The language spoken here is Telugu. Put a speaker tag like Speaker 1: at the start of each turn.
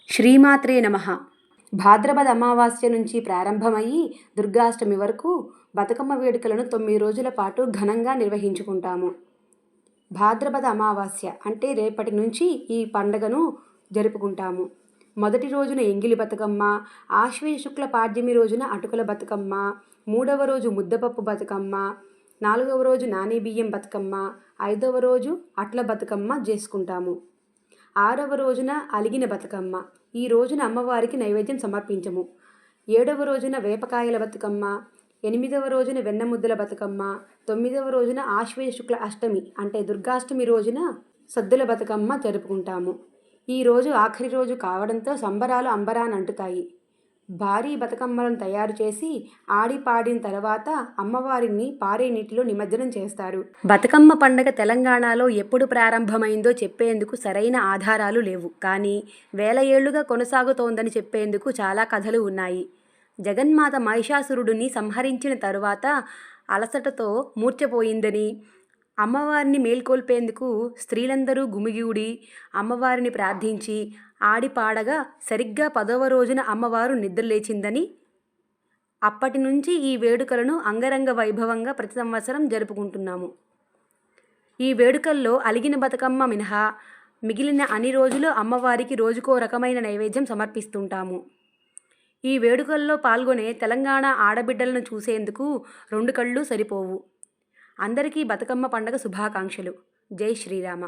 Speaker 1: శ్రీమాత్రే నమః. భాద్రపద అమావాస్య నుంచి ప్రారంభమయ్యి దుర్గాష్టమి వరకు బతుకమ్మ వేడుకలను 9 రోజుల పాటు ఘనంగా నిర్వహించుకుంటాము. భాద్రపద అమావాస్య అంటే రేపటి నుంచి ఈ పండుగను జరుపుకుంటాము. మొదటి రోజున ఎంగిలి బతుకమ్మ, ఆశ్వయుజ శుక్ల పాడ్యమి రోజున అటుకుల బతుకమ్మ, 3వ రోజు ముద్దపప్పు బతుకమ్మ, 4వ రోజు నానబియ్యం బతుకమ్మ, 5వ రోజు అట్ల బతుకమ్మ చేసుకుంటాము. 6వ రోజున అలిగిన బతుకమ్మ. ఈ రోజున అమ్మవారికి నైవేద్యం సమర్పించము. 7వ రోజున వేపకాయల బతుకమ్మ, 8వ రోజున వెన్నముద్దల బతుకమ్మ, 9వ రోజున ఆశ్వయుజ శుక్ల అష్టమి అంటే దుర్గాష్టమి రోజున సద్దుల బతుకమ్మ జరుపుకుంటాము. ఈ రోజు ఆఖరి రోజు కావడంతో సంబరాలు అంబరానంటుతాయి. భారీ బతుకమ్మలను తయారు చేసి ఆడిపాడిన తర్వాత అమ్మవారిని పారే నీటిలో నిమజ్జనం చేస్తారు. బతుకమ్మ పండుగ తెలంగాణలో ఎప్పుడు ప్రారంభమైందో చెప్పేందుకు సరైన ఆధారాలు లేవు. కానీ వేల ఏళ్లుగా కొనసాగుతోందని చెప్పేందుకు చాలా కథలు ఉన్నాయి. జగన్మాత మహిషాసురుడిని సంహరించిన తరువాత అలసటతో మూర్ఛపోయిందని, అమ్మవారిని మేల్కొల్పేందుకు స్త్రీలందరూ గుమిగూడి అమ్మవారిని ప్రార్థించి ఆడిపాడగా సరిగ్గా 10వ రోజున అమ్మవారు నిద్రలేచిందని, అప్పటి నుంచి ఈ వేడుకలను అంగరంగ వైభవంగా ప్రతి సంవత్సరం జరుపుకుంటున్నాము. ఈ వేడుకల్లో అలిగిన బతుకమ్మ మినహా మిగిలిన అన్ని రోజులు అమ్మవారికి రోజుకో రకమైన నైవేద్యం సమర్పిస్తుంటాము. ఈ వేడుకల్లో పాల్గొనే తెలంగాణ ఆడబిడ్డలను చూసేందుకు 2 కళ్ళు సరిపోవు. అందరికీ బతుకమ్మ పండుగ శుభాకాంక్షలు. జై శ్రీరామ.